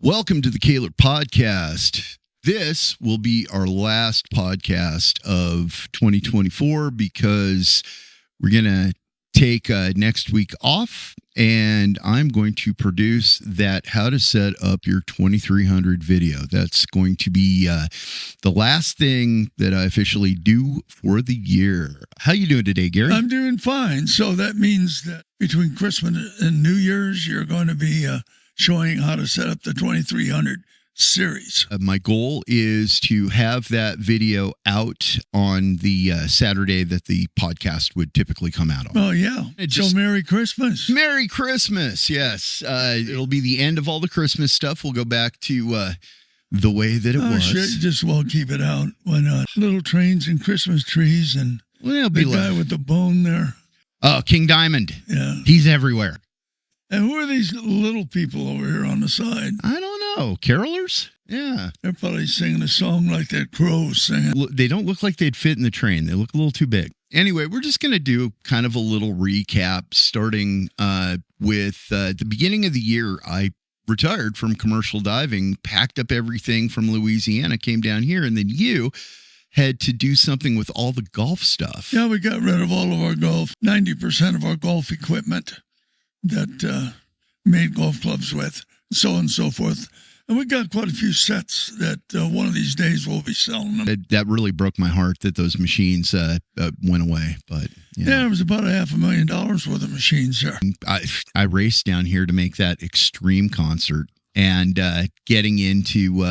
Welcome to the Kahler podcast. This will be our last podcast of 2024 because we're going to take next week off, and I'm going to produce that how to set up your 2300 video. That's going to be the last thing that I officially do for the year. How you doing today, Gary? I'm doing fine. So that means that between Christmas and New Year's, you're going to be showing how to set up the 2300 series. My goal is to have that video out on the Saturday that the podcast would typically come out on. Oh, yeah. So Merry Christmas. Merry Christmas, yes. It'll be the end of all the Christmas stuff. We'll go back to the way that it was. Should just well keep it out. Why not? Little trains and Christmas trees and the guy with the bone there. Oh, King Diamond. Yeah. He's everywhere. And who are these little people over here on the side? I don't know. Carolers? Yeah. They're probably singing a song like that crow singing. They don't look like they'd fit in the train. They look a little too big. Anyway, we're just going to do kind of a little recap, starting with the beginning of the year. I retired from commercial diving, packed up everything from Louisiana, came down here, and then you had to do something with all the golf stuff. Yeah, we got rid of all of our golf, 90% of our golf equipment that made golf clubs with, so on and so forth. And we got quite a few sets that one of these days we'll be selling them. That really broke my heart that those machines went away. But yeah, it was about $500,000 worth of machines there. I raced down here to make that extreme concert, and getting into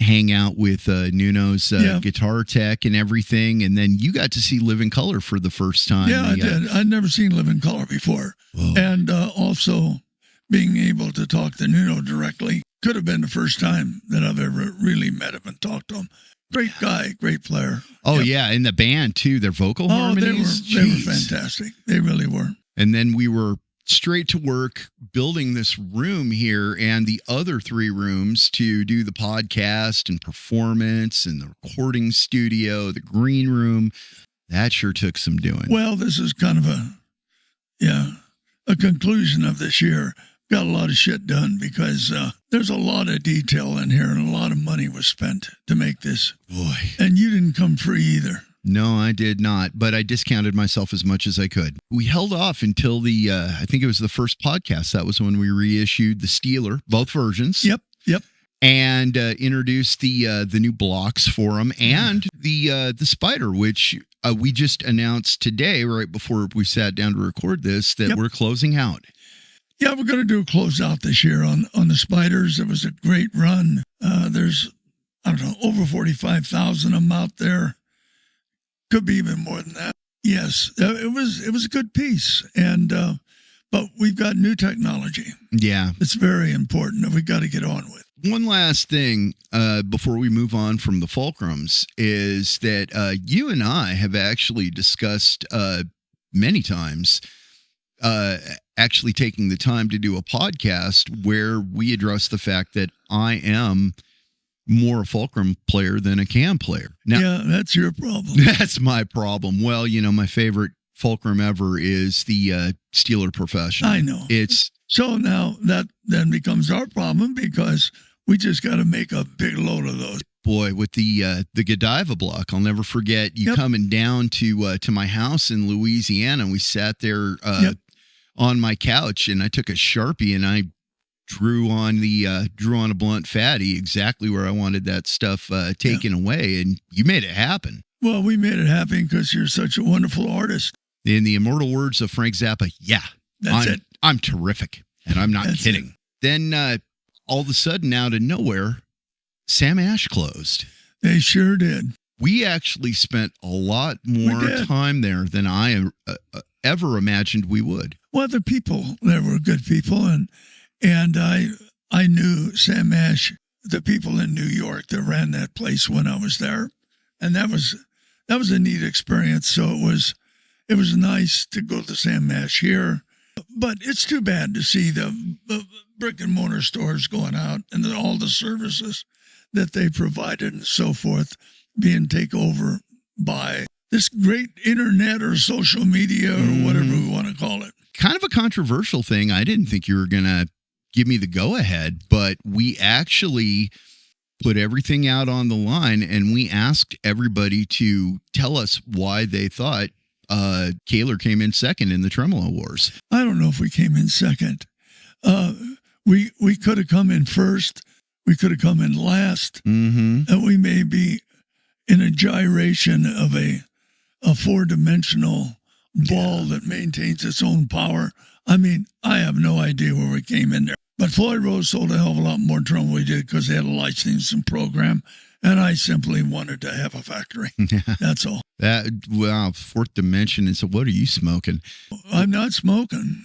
hang out with Nuno's guitar tech and everything. And then you got to see Live in Color for the first time. Yeah, I did. I'd never seen Live in Color before. Whoa. And also being able to talk to Nuno directly could have been the first time that I've ever really met him and talked to him. Great guy, great player. Oh, yeah. And the band, too, their vocal harmonies. They were fantastic. They really were. And then we were straight to work building this room here and the other 3 rooms to do the podcast and performance and the recording studio, the green room. That sure took some doing. Well, this is kind of a conclusion of this year. Got a lot of shit done because there's a lot of detail in here and a lot of money was spent to make this. Boy. And you didn't come free either. No, I did not, but I discounted myself as much as I could. We held off until the, I think it was the first podcast. That was when we reissued the Steeler, both versions. Yep. And introduced the new blocks for them and the Spider, which we just announced today, right before we sat down to record this, that we're closing out. Yeah, we're going to do a closeout this year on the Spiders. It was a great run. There's, I don't know, over 45,000 of them out there. Could be even more than that. Yes, it was a good piece, and but we've got new technology. Yeah, it's very important that we got to get on with. One last thing before we move on from the Fulcrums is that you and I have actually discussed many times actually taking the time to do a podcast where we address the fact that I am more a Fulcrum player than a Cam player. Now, yeah, that's your problem. That's my problem. Well, my favorite Fulcrum ever is the Steeler Professional. I know. So now that then becomes our problem because we just got to make a big load of those. Boy, with the Godiva block, I'll never forget you coming down to my house in Louisiana. And we sat there on my couch, and I took a Sharpie and I drew on a blunt fatty exactly where I wanted that stuff taken away, and you made it happen. Well, we made it happen because you're such a wonderful artist. In the immortal words of Frank Zappa, that's it. I'm terrific, and I'm not kidding. Then all of a sudden, out of nowhere, Sam Ash closed. They sure did. We actually spent a lot more time there than I ever imagined we would. Well, the people there were good people, and I knew Sam Ash, the people in New York that ran that place when I was there, and that was a neat experience. So it was nice to go to Sam Ash here, but it's too bad to see the brick and mortar stores going out and all the services that they provided and so forth being taken over by this great internet or social media or whatever we want to call it. Kind of a controversial thing. I didn't think you were going to give me the go ahead, but we actually put everything out on the line, and we asked everybody to tell us why they thought Kahler came in second in the Tremolo Wars. I don't know if we came in second. We could have come in first. We could have come in last. Mm-hmm. And we may be in a gyration of a four-dimensional ball that maintains its own power. I mean, I have no idea where we came in there. But Floyd Rose sold a hell of a lot more drum than we did because they had a licensing program, and I simply wanted to have a factory. That's all. Fourth dimension. And so what are you smoking? I'm not smoking.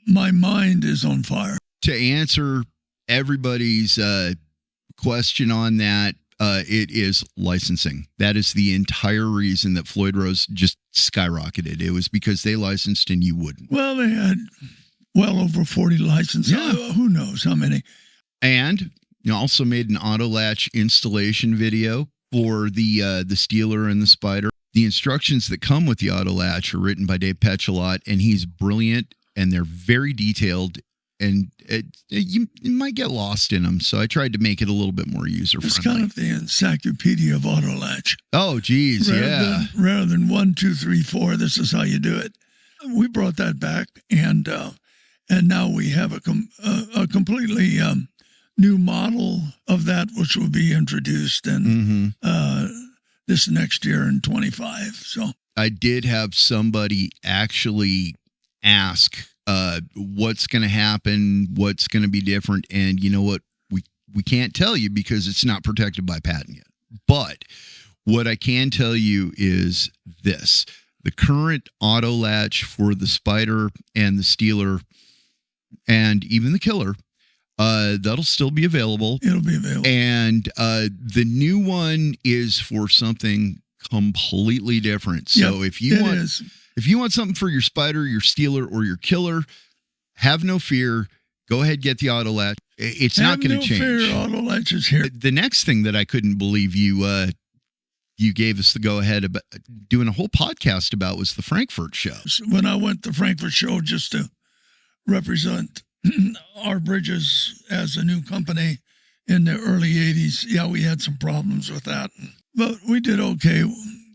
My mind is on fire. To answer everybody's question on that, it is licensing. That is the entire reason that Floyd Rose just skyrocketed. It was because they licensed and you wouldn't. Well, they had well over 40 licenses. Yeah. Who knows how many. And you also made an Auto-Latch installation video for the Steeler and the Spider. The instructions that come with the Auto-Latch are written by Dave Petchalot, and he's brilliant, and they're very detailed, and you might get lost in them. So I tried to make it a little bit more user-friendly. It's kind of the encyclopedia of Auto-Latch. Oh, geez, Rather than 1, 2, 3, 4, this is how you do it. We brought that back, and now we have a completely new model of that, which will be introduced in this next year in 25. So I did have somebody actually ask what's going to happen, what's going to be different, and you know what? We can't tell you because it's not protected by patent yet. But what I can tell you is this. The current Auto-Latch for the Spider and the Steeler and even the Killer, that'll still be available. It'll be available. And the new one is for something completely different. So if you want something for your Spider, your Steeler, or your Killer, have no fear. Go ahead, get the Auto-Latch. It's not going to change. Fear, Auto-Latch is here. The next thing that I couldn't believe you gave us the go-ahead about doing a whole podcast about was the Frankfurt Show. When I went to Frankfurt Show just to represent our bridges as a new company in the early 80s, yeah, we had some problems with that. But we did okay.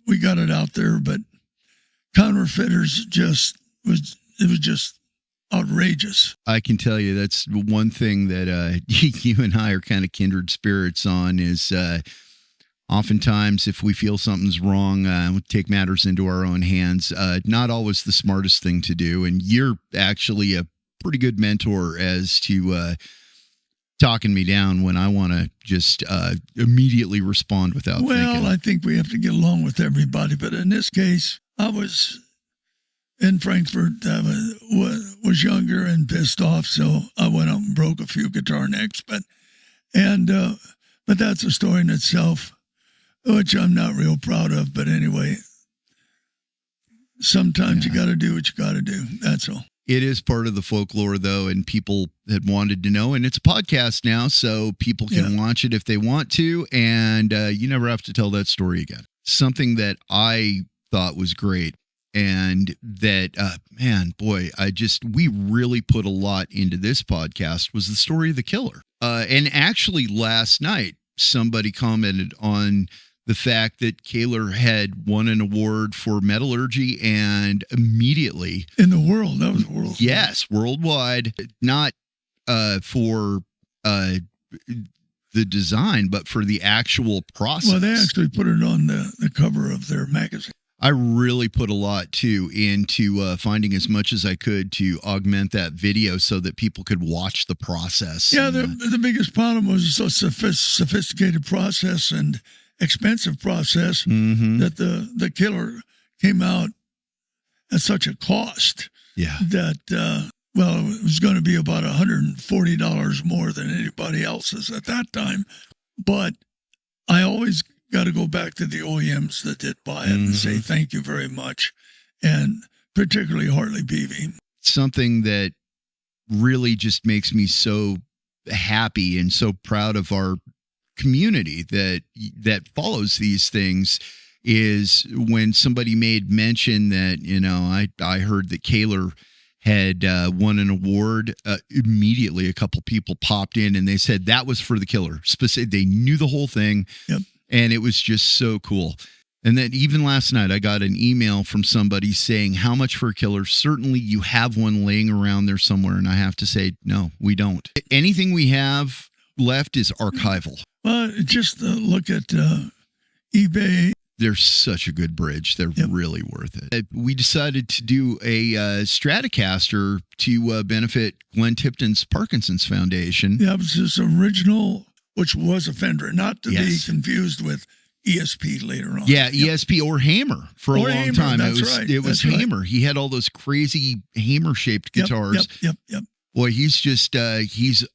We got it out there, but counterfeiters was just outrageous. I can tell you that's one thing that you and I are kind of kindred spirits on is oftentimes if we feel something's wrong, we take matters into our own hands. Not always the smartest thing to do. And you're actually a pretty good mentor as to talking me down when I want to just immedially respond without thinking. Well, I think we have to get along with everybody. But in this case, I was in Frankfurt, was younger and pissed off, so I went out and broke a few guitar necks. But that's a story in itself, which I'm not real proud of. But anyway, sometimes you got to do what you got to do. That's all. It is part of the folklore, though, and people had wanted to know. And it's a podcast now, so people can watch it if they want to, and you never have to tell that story again. Something that I thought was great, and that, we really put a lot into this podcast, was the story of the Killer. And actually, last night, somebody commented on the fact that Kahler had won an award for metallurgy, and immediately in the world, that was worldwide. Yes, worldwide, not for the design, but for the actual process. Well, they actually put it on the cover of their magazine. I really put a lot too into finding as much as I could to augment that video so that people could watch the process. Yeah, the biggest problem was a sophisticated process and expensive process that the Killer came out at such a cost that it was going to be about $140 more than anybody else's at that time. But I always got to go back to the OEMs that did buy it and say thank you very much, and particularly Hartley Peavy. Something that really just makes me so happy and so proud of our community that follows these things is when somebody made mention that, I heard that Kahler had won an award. Immediately, a couple people popped in and they said that was for the killer. They knew the whole thing. Yep. And it was just so cool. And then even last night, I got an email from somebody saying, how much for a killer? Certainly you have one laying around there somewhere. And I have to say, no, we don't. Anything we have left is archival. Well, just look at eBay. They're such a good bridge. They're really worth it. We decided to do a Stratocaster to benefit Glenn Tipton's Parkinson's Foundation. Yeah, it was his original, which was a Fender, not to be confused with ESP later on. Yeah, ESP or Hammer for a long time. It was Hammer. Right. He had all those crazy Hammer-shaped guitars. Yep. Boy, he's just, he's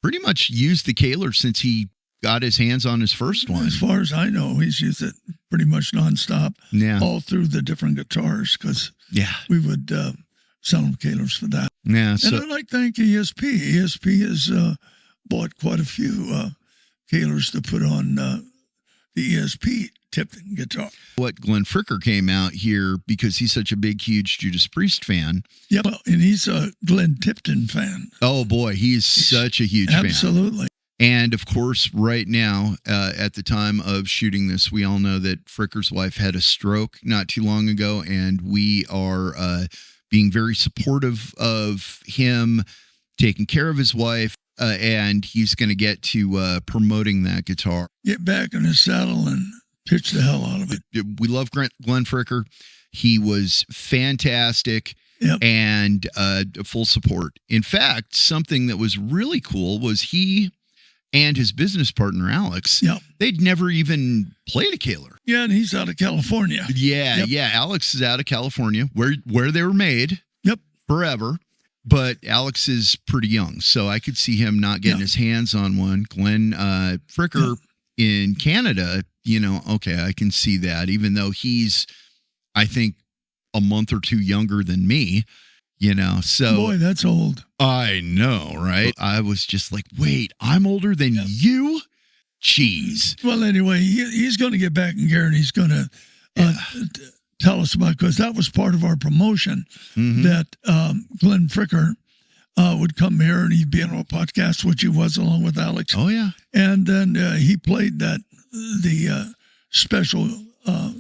pretty much used the Kahler since he got his hands on his first one. As far as I know, he's used it pretty much nonstop all through the different guitars because we would sell him Kahlers for that. Yeah, and I'd like to thank ESP. ESP has bought quite a few Kahlers to put on the ESP Tipton guitar. What Glenn Fricker came out here because he's such a big, huge Judas Priest fan. Yeah, well, and he's a Glenn Tipton fan. Oh, boy, he's such a huge fan. Absolutely. And, of course, right now, at the time of shooting this, we all know that Fricker's wife had a stroke not too long ago, and we are being very supportive of him taking care of his wife. And he's going to get to promoting that guitar. Get back in his saddle and pitch the hell out of it. We love Glenn Fricker. He was fantastic and full support. In fact, something that was really cool was he and his business partner, Alex, they'd never even played a Kahler. Yeah, and he's out of California. Yeah. Alex is out of California, where they were made forever. But Alex is pretty young, so I could see him not getting his hands on one. Glenn Fricker in Canada, okay, I can see that, even though he's, I think, a month or two younger than me, so. Boy, that's old. I know, right? I was just like, wait, I'm older than you? Jeez. Well, anyway, he's going to get back in gear, and he's going to tell us about, because that was part of our promotion, that Glenn Fricker would come here and he'd be on our podcast, which he was along with Alex. Oh, yeah. And then he played the special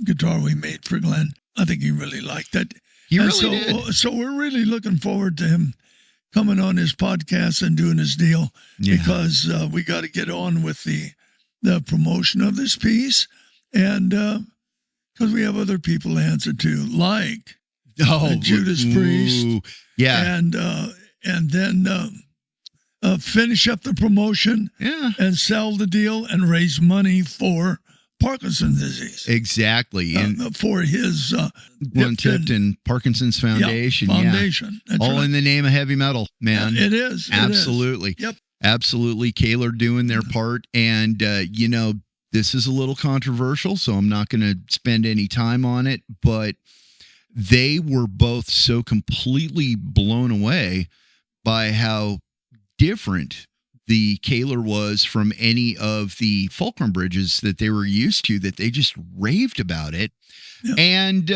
guitar we made for Glenn. I think he really liked it. He really did. So we're really looking forward to him coming on his podcast and doing his deal because we got to get on with the promotion of this piece. And because we have other people to answer to, like Judas Priest. Yeah. And then finish up the promotion and sell the deal and raise money for Parkinson's disease. Exactly. And for his Glenn Tipton Parkinson's Foundation. Foundation. Yeah. All in the name of heavy metal, man. It is. Absolutely. Yep. Absolutely. Kahler doing their part. And, this is a little controversial, so I'm not going to spend any time on it, but they were both so completely blown away by how different the Kahler was from any of the Fulcrum bridges that they were used to, that they just raved about it. Yep. And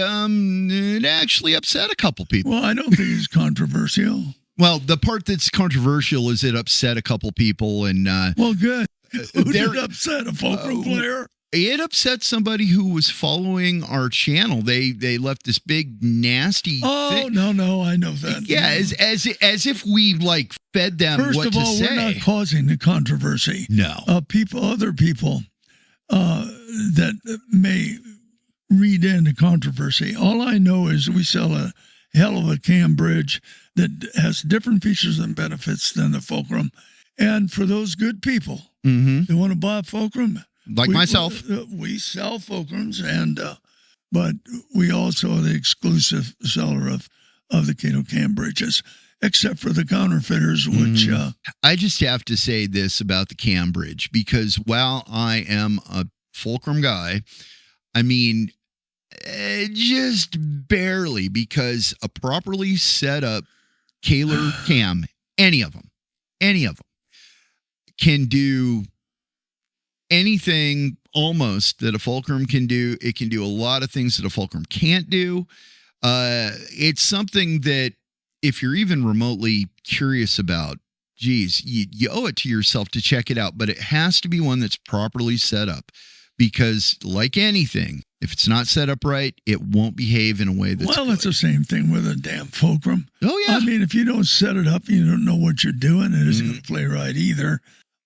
it actually upset a couple people. Well, I don't think it's controversial. Well, the part that's controversial is it upset a couple people. And well, good. Who did upset? A Fulcrum player? It upset somebody who was following our channel. They left this big nasty thing. No, I know that. Yeah, as if we fed them First what of to all, say. We're not causing the controversy. No. Other people that may read into controversy. All I know is we sell a hell of a cam bridge that has different features and benefits than the Fulcrum. And for those good people who want to buy a Fulcrum, myself, we sell Fulcrums, but we also are the exclusive seller of the Kato cam bridges, except for the counterfeiters, which I just have to say this about the cam bridge, because while I am a Fulcrum guy, I mean, just barely, because a properly set up Kahler cam, any of them, can do anything almost that a Fulcrum can do. It can do a lot of things that a Fulcrum can't do. It's something that if you're even remotely curious about, geez, you owe it to yourself to check it out, but it has to be one that's properly set up, because like anything, if it's not set up right, it won't behave in a way that's good. It's the same thing with a damn Fulcrum. Oh, yeah. I mean, if you don't set it up, you don't know what you're doing, it isn't going to play right either.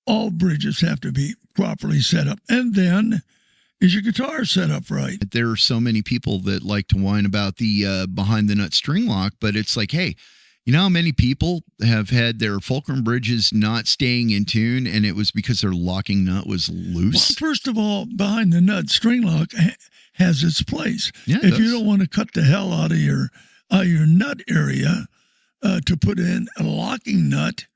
All bridges have to be properly set up. And then, is your guitar set up right? There are so many people that like to whine about the behind the nut string lock, but it's like, hey, you know how many people have had their Fulcrum bridges not staying in tune, and it was because their locking nut was loose? Well, first of all, behind the nut string lock has its place. Yeah, if you don't want to cut the hell out of your nut area to put in a locking nut,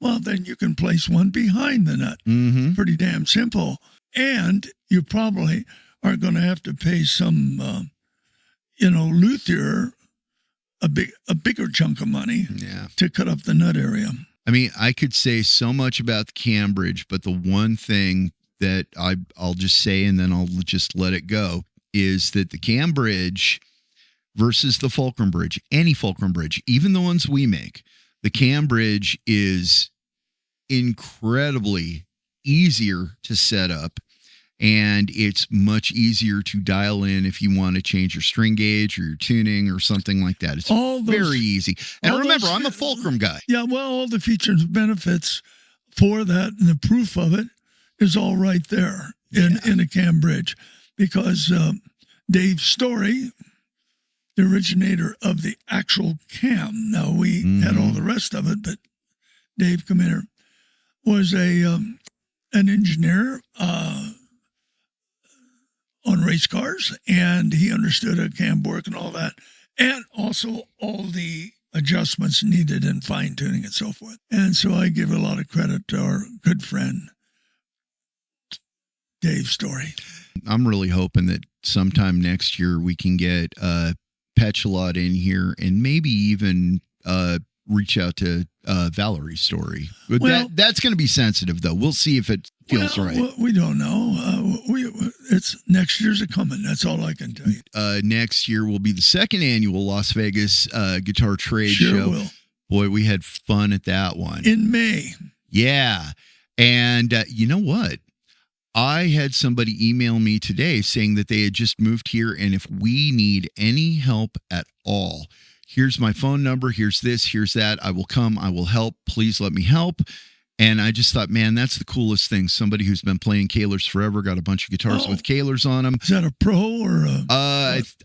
well, then you can place one behind the nut. Mm-hmm. Pretty damn simple. And you probably are going to have to pay some, luthier a bigger chunk of money to cut up the nut area. I mean, I could say so much about the cam bridge, but the one thing that I'll just say, and then I'll just let it go, is that the cam bridge versus the Fulcrum bridge, any Fulcrum bridge, even the ones we make, the cam bridge is incredibly easier to set up. And it's much easier to dial in if you want to change your string gauge or your tuning or something like that. It's very easy. And remember, I'm a Fulcrum guy. Yeah, well, all the features and benefits for that, and the proof of it is all right there in a cam bridge. Because Dave Story, the originator of the actual cam, now we had all the rest of it, but Dave Kaminer was an engineer on race cars, and he understood a cam work and all that, and also all the adjustments needed in fine tuning and so forth. And so I give a lot of credit to our good friend Dave Story. I'm really hoping that sometime next year we can get Petchalot in here, and maybe even reach out to Valerie's Story. But that's going to be sensitive, though. We'll see if it feels right. We don't know. It's next year's a coming. That's all I can tell you. Next year will be the second annual Las Vegas Guitar Trade Show. Show. Will. Boy, we had fun at that one. In May. Yeah. And you know what? I had somebody email me today saying that they had just moved here, and if we need any help at all, here's my phone number, here's this, here's that. I will come, I will help. Please let me help. And I just thought, man, that's the coolest thing. Somebody who's been playing Kahlers forever, got a bunch of guitars with Kahlers on them. Is that a pro or a...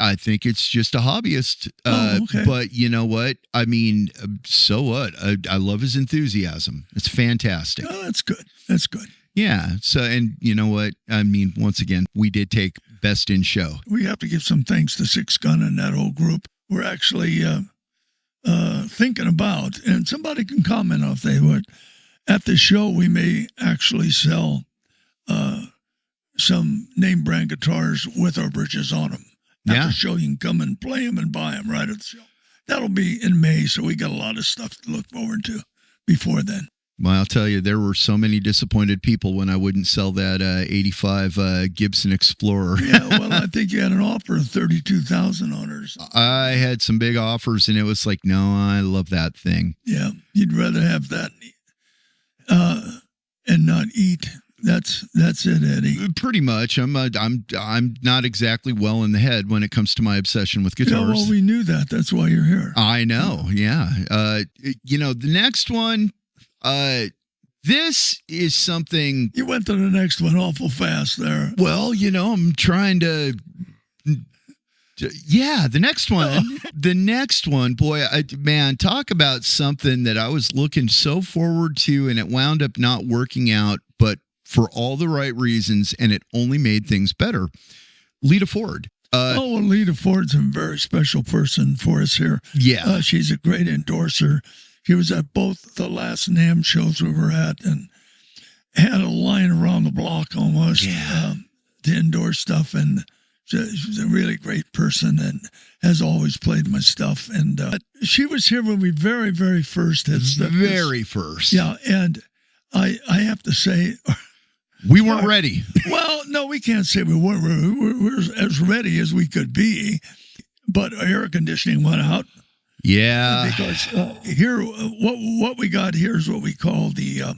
I think it's just a hobbyist. Okay. But you know what? I mean, so what? I love his enthusiasm. It's fantastic. Oh, that's good. That's good. Yeah. So, and you know what? I mean, once again, we did take best in show. We have to give some thanks to Six Gun and that whole group. We're actually thinking about, and somebody can comment if they would, at the show we may actually sell some name brand guitars with our bridges on them. At the show, you can come and play them and buy them right at the show. That'll be in May, so we got a lot of stuff to look forward to before then. Well, I'll tell you, there were so many disappointed people when I wouldn't sell that 85 Gibson Explorer. Yeah, well, I think you had an offer of $32,000 on it or something. I had some big offers, and it was like, no, I love that thing. Yeah, you'd rather have that and not eat. That's it, Eddie. Pretty much. I'm not exactly well in the head when it comes to my obsession with guitars. Yeah, well, we knew that. That's why you're here. I know. Yeah. The next one. This is something. You went to the next one awful fast there. Well, I'm trying to. Yeah, the next one. The next one, boy, man, talk about something that I was looking so forward to, and it wound up not working out, but for all the right reasons, and it only made things better. Lita Ford. Well, Lita Ford's a very special person for us here. Yeah. She's a great endorser. She was at both the last NAMM shows we were at and had a line around the block almost to endorse stuff. And she's a really great person and has always played my stuff. And she was here when we very, very first had stuff. Very first. Yeah. And I have to say... We weren't ready. Well, no, we can't say we weren't. We're as ready as we could be. But our air conditioning went out. Yeah. Because here, what we got here is what we call the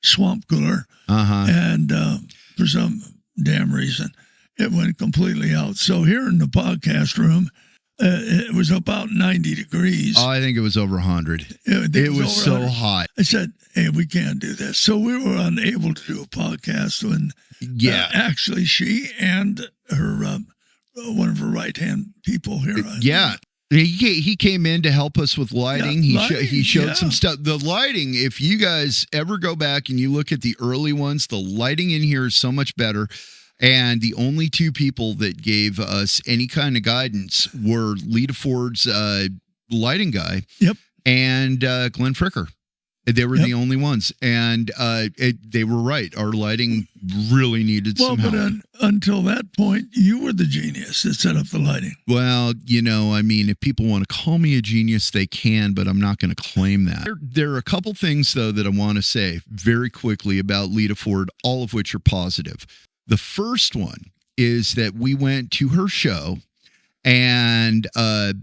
swamp cooler. And for some damn reason, it went completely out. So here in the podcast room, it was about 90 degrees. Oh, I think it was over 100. It was so hot. I said, hey, we can't do this. So we were unable to do a podcast when actually she and her one of her right-hand people here. He came in to help us with lighting. Yeah, He showed some stuff. The lighting, if you guys ever go back and you look at the early ones, the lighting in here is so much better. And the only two people that gave us any kind of guidance were Lita Ford's lighting guy and Glenn Fricker. They were the only ones. And they were right. Our lighting really needed some help. But until that point, you were the genius that set up the lighting. Well, I mean, if people want to call me a genius, they can, but I'm not going to claim that. There are a couple things, though, that I want to say very quickly about Lita Ford, all of which are positive. The first one is that we went to her show, and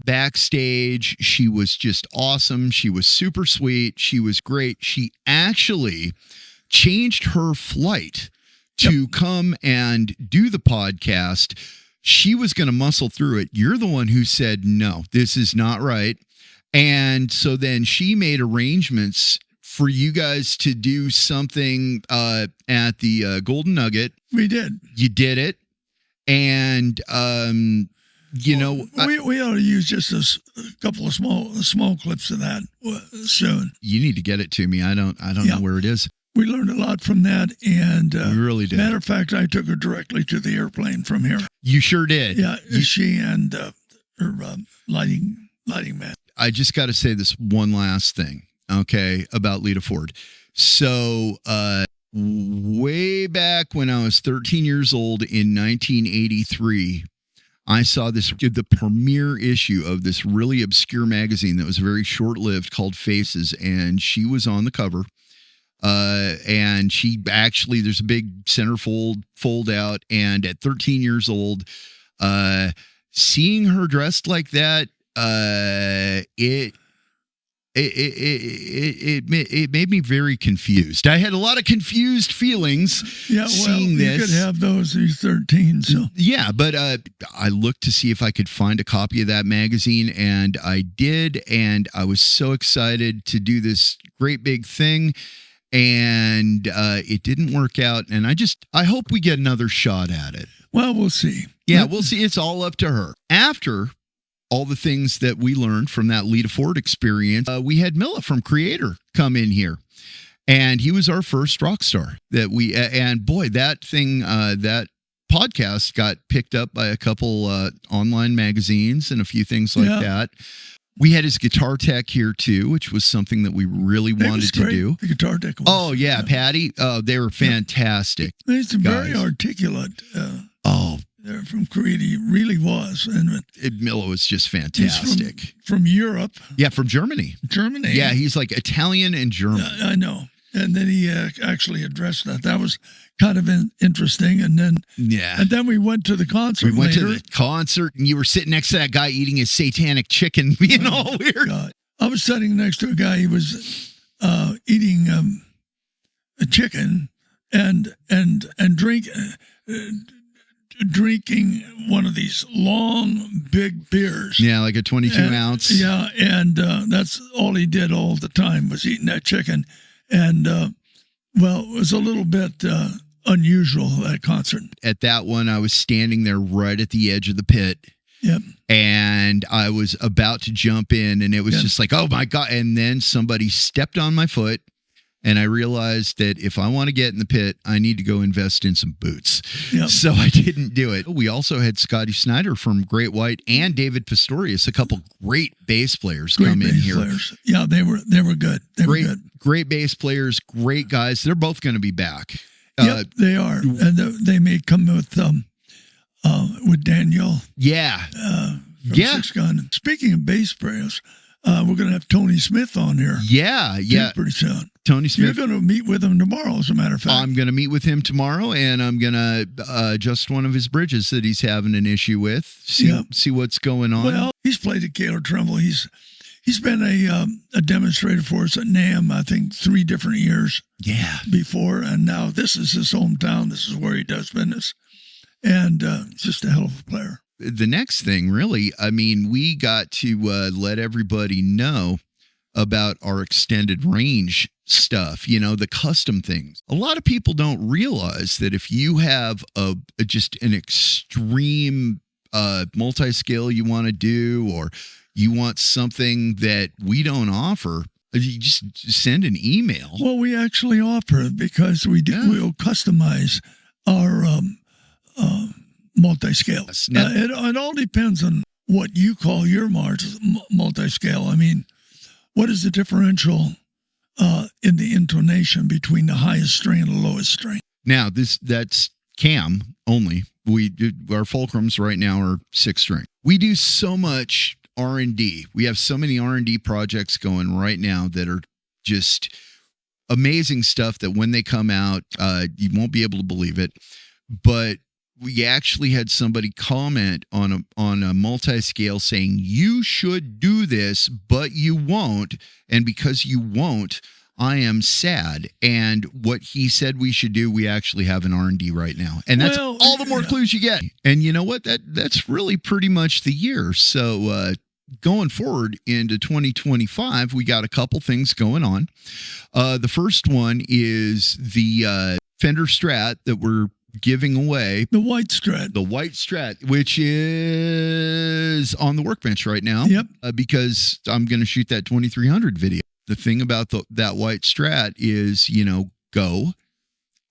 backstage, she was just awesome. She was super sweet. She was great. She actually changed her flight to come and do the podcast. She was going to muscle through it. You're the one who said, no, this is not right. And so then she made arrangements for you guys to do something at the Golden Nugget. We did. You did it. And, we ought to use just a couple of small clips of that soon. You need to get it to me. I don't know where it is. We learned a lot from that. And we really did. Matter of fact, I took her directly to the airplane from here. You sure did. Yeah. She and her lighting man. I just got to say this one last thing. Okay, about Lita Ford. So, way back when I was 13 years old in 1983, I saw the premiere issue of this really obscure magazine that was very short-lived called Faces, and she was on the cover. And she actually, there's a big centerfold fold out, and at 13 years old, seeing her dressed like that, it made me very confused. I had a lot of confused feelings seeing this. You could have those. He's 13, so. Yeah, but I looked to see if I could find a copy of that magazine, and I did, and I was so excited to do this great big thing, and it didn't work out, and I hope we get another shot at it. Well, we'll see. Yeah, we'll see. It's all up to her. After all the things that we learned from that Lita Ford experience, we had Milla from Kreator come in here, and he was our first rock star and boy, that thing, that podcast got picked up by a couple online magazines and a few things like that. We had his guitar tech here too, which was something that we really wanted to do. The guitar tech. Patty. They were fantastic. He's very articulate. They're from Kreator. He really was. And Milla was just fantastic. He's from Europe. Yeah, from Germany. Yeah, he's like Italian and German. I know. And then he actually addressed that. That was kind of interesting. And then we went to the concert. We went to the concert, and you were sitting next to that guy eating his satanic chicken, being all weird. God. I was sitting next to a guy. He was eating a chicken and drinking one of these long, big beers. Yeah, like a 22 ounce. Yeah, and that's all he did all the time was eating that chicken. And, it was a little bit unusual, that concert. At that one, I was standing there right at the edge of the pit. Yep. And I was about to jump in, and it was just like, oh, my God. And then somebody stepped on my foot. And I realized that if I want to get in the pit, I need to go invest in some boots. Yep. So I didn't do it. We also had Scotty Snyder from Great White and David Pistorius, a couple great bass players come in here. Yeah, they were good. They were good. Great bass players, great guys. They're both going to be back. Yep, they are. And they may come with Daniel. Yeah. From Six Gun. Speaking of bass players, we're going to have Tony Smith on here. Yeah. Pretty soon. Tony Smith. You're going to meet with him tomorrow, as a matter of fact. I'm going to meet with him tomorrow, and I'm going to adjust one of his bridges that he's having an issue with. See what's going on. Well, he's played the Kahler tremolo. He's been a demonstrator for us at NAMM, I think 3 different years before, and now this is his hometown. This is where he does business, and just a hell of a player. The next thing, really, I mean, we got to let everybody know about our extended range stuff, the custom things. A lot of people don't realize that if you have just an extreme multi-scale you want to do, or you want something that we don't offer, you just send an email. Well, we actually offer it because we'll customize our multi-scale. It all depends on what you call your multi-scale. I mean, what is the differential in the intonation between the highest string and the lowest string? Now, that's cam only. Our Fulcrums right now are 6-string. We do so much R&D. We have so many R&D projects going right now that are just amazing stuff that when they come out, you won't be able to believe it. But we actually had somebody comment on a multi-scale saying, you should do this, but you won't. And because you won't, I am sad. And what he said we should do, we actually have an R&D right now. And that's all the more clues you get. And you know what? That's really pretty much the year. So going forward into 2025, we got a couple things going on. The first one is the Fender Strat that we're giving away. The white Strat. The white Strat, which is on the workbench right now. Yep. Because I'm going to shoot that 2300 video. The thing about that white Strat is, go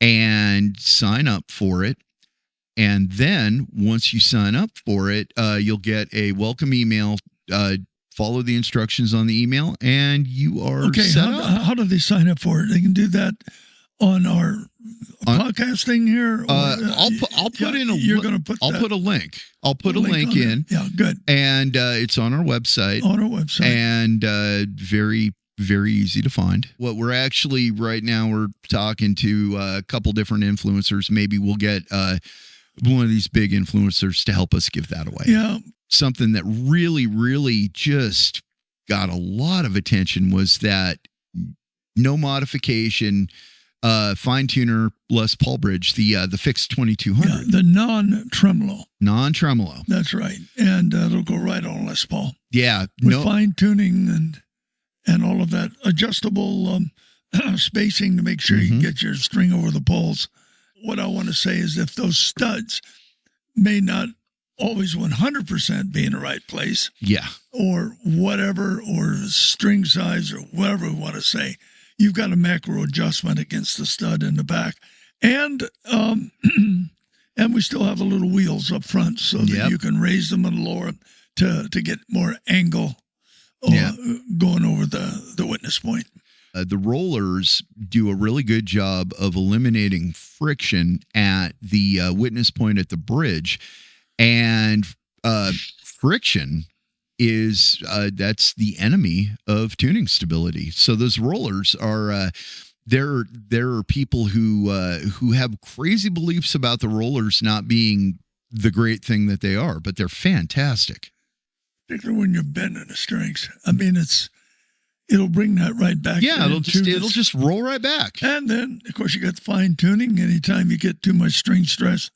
and sign up for it. And then once you sign up for it, you'll get a welcome email. Follow the instructions on the email, and you are set up. How do they sign up for it? They can do that on our podcasting here. I'll put in a. You're going to put. I'll put a link. I'll put a link in. Yeah, good. And it's on our website. And very, very easy to find. What we're actually right now, we're talking to a couple different influencers. Maybe we'll get one of these big influencers to help us give that away. Yeah. Something that really, really just got a lot of attention was that no modification fine tuner Les Paul bridge, the fixed 2200. Yeah, the non-tremolo. Non-tremolo. That's right. And it'll go right on Les Paul. Yeah. With fine tuning and all of that adjustable spacing to make sure you can get your string over the poles. What I want to say is if those studs may not always 100% be in the right place. Yeah. Or whatever, or string size, or whatever we want to say. You've got a macro adjustment against the stud in the back. And and we still have the little wheels up front so that you can raise them and lower them to get more angle going over the witness point. The rollers do a really good job of eliminating friction at the witness point at the bridge. And friction is that's the enemy of tuning stability. So those rollers are there are people who have crazy beliefs about the rollers not being the great thing that they are, but they're fantastic. Particularly when you're bending the strings. I mean, it'll bring that right back. Yeah, it'll just roll right back. And then, of course, you got the fine tuning. Anytime you get too much string stress.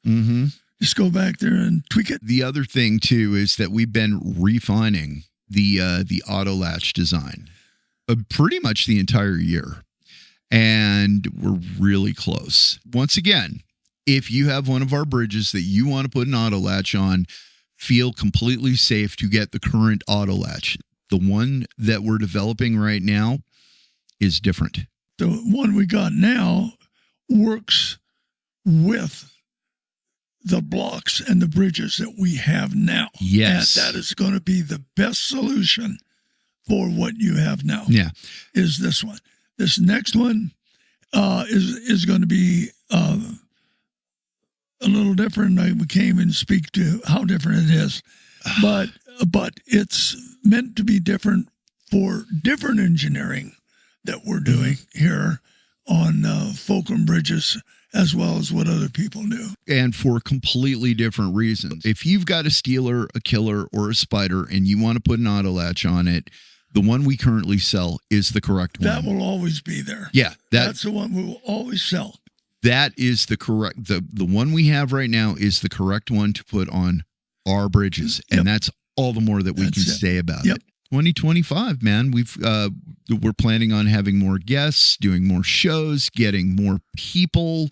Just go back there and tweak it. The other thing, too, is that we've been refining the Auto-Latch design pretty much the entire year. And we're really close. Once again, if you have one of our bridges that you want to put an Auto-Latch on, feel completely safe to get the current Auto-Latch. The one that we're developing right now is different. The one we got now works with the blocks and the bridges that we have now. Yes. And that is going to be the best solution for what you have now. Yeah. Is this one. This next one is going to be a little different. I came and speak to how different it is. But it's meant to be different for different engineering that we're doing here on Fulcrum bridges, as well as what other people do. And for completely different reasons. If you've got a Steeler, a Killer, or a Spider, and you want to put an Auto-Latch on it, the one we currently sell is the correct one. That will always be there. Yeah, that's the one we will always sell. That is the correct, the one we have right now is the correct one to put on our bridges. And that's all the more that we can say about it. 2025, man, we're planning on having more guests, doing more shows, getting more people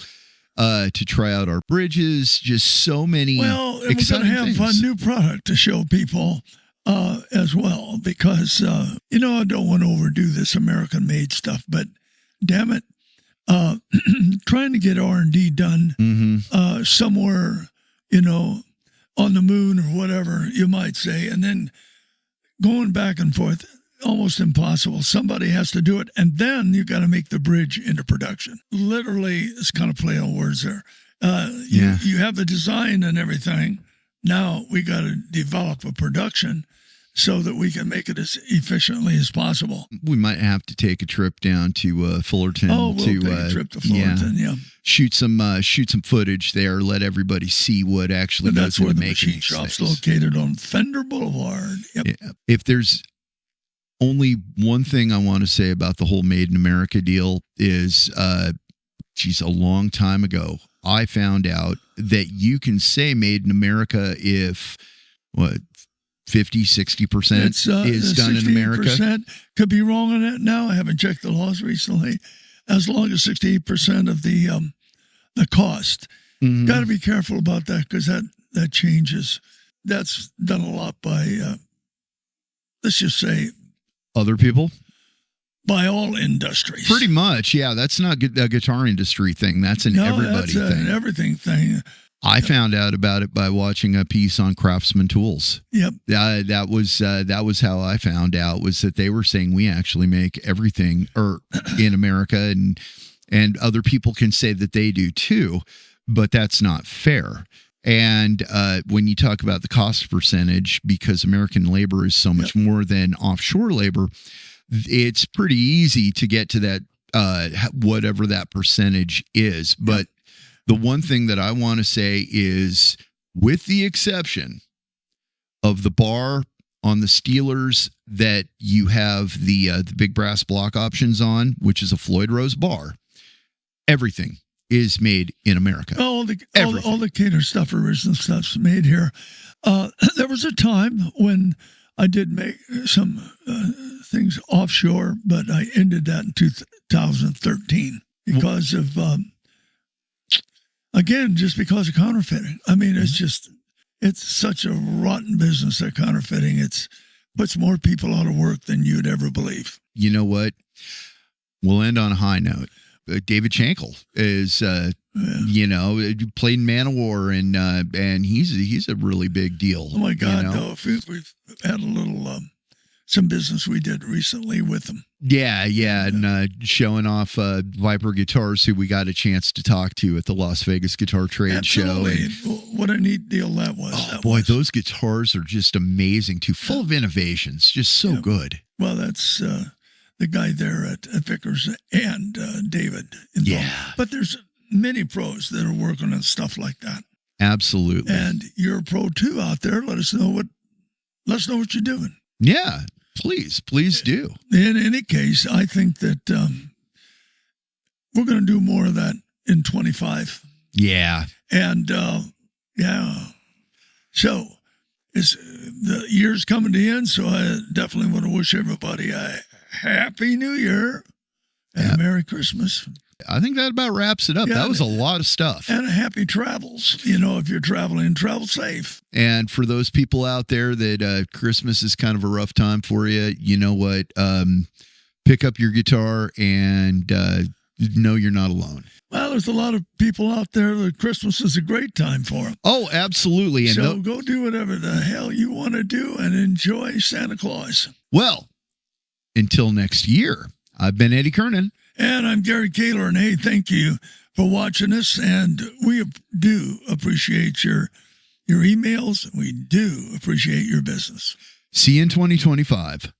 to try out our bridges. Just so many exciting we're going to have a new product to show people as well, because I don't want to overdo this American-made stuff, but damn it, trying to get R&D done somewhere, on the moon or whatever you might say, and then going back and forth, almost impossible. Somebody has to do it, and then you got to make the bridge into production. Literally, it's kind of play on words there. You have the design and everything. Now we got to develop a production so that we can make it as efficiently as possible. We might have to take a trip down to Fullerton. We'll take a trip to Fullerton, shoot some footage there. Let everybody see what actually goes into making machine shop's located on Fender Boulevard. Yep. Yeah. If there's only one thing I want to say about the whole Made in America deal is, a long time ago, I found out that you can say Made in America if 50-60% is done in America. Could be wrong on that now. I haven't checked the laws recently. As long as 68% of the cost. Got to be careful about that, because that changes. That's done a lot by let's just say other people, by all industries. Pretty much, yeah. That's not a guitar industry thing. That's an everybody thing. An everything thing. I found out about it by watching a piece on Craftsman Tools. Yep. That was how I found out, was that they were saying we actually make everything in America, and other people can say that they do too, but that's not fair. And when you talk about the cost percentage, because American labor is so much more than offshore labor, it's pretty easy to get to that whatever that percentage is. But the one thing that I want to say is, with the exception of the bar on the Steelers that you have the big brass block options on, which is a Floyd Rose bar, everything is made in America. All the Kreator stuff, original stuff's made here. There was a time when I did make some things offshore, but I ended that in 2013 because of... Again, just because of counterfeiting. I mean, it's such a rotten business, that counterfeiting. It puts more people out of work than you'd ever believe. You know what? We'll end on a high note. David Shankle is, played in Man of War, and he's a really big deal. Oh my God, no! We've had a little some business we did recently with them. Yeah, and showing off Viper guitars, who we got a chance to talk to at the Las Vegas Guitar Trade Show. And, what a neat deal that was. Oh, boy, those guitars are just amazing, too. Full of innovations, just so good. Well, that's the guy there at Vickers and David involved. Yeah. But there's many pros that are working on stuff like that. Absolutely. And you're a pro, too, out there. Let us know what you're doing. Yeah. Please do. In any case, I think that we're going to do more of that in 25. Yeah. And, so it's the year's coming to the end, so I definitely want to wish everybody a Happy New Year and a Merry Christmas. I think that about wraps it up. That was a lot of stuff. And happy travels. If you're traveling, travel safe. And for those people out there that Christmas is kind of a rough time for you, you know what? Pick up your guitar and know you're not alone. Well, there's a lot of people out there that Christmas is a great time for them. Oh, absolutely. And so go do whatever the hell you want to do and enjoy Santa Claus. Well, until next year, I've been Eddie Kernan. And I'm Gary Kahler, and hey, thank you for watching us. And we do appreciate your emails. We do appreciate your business. See you in 2025.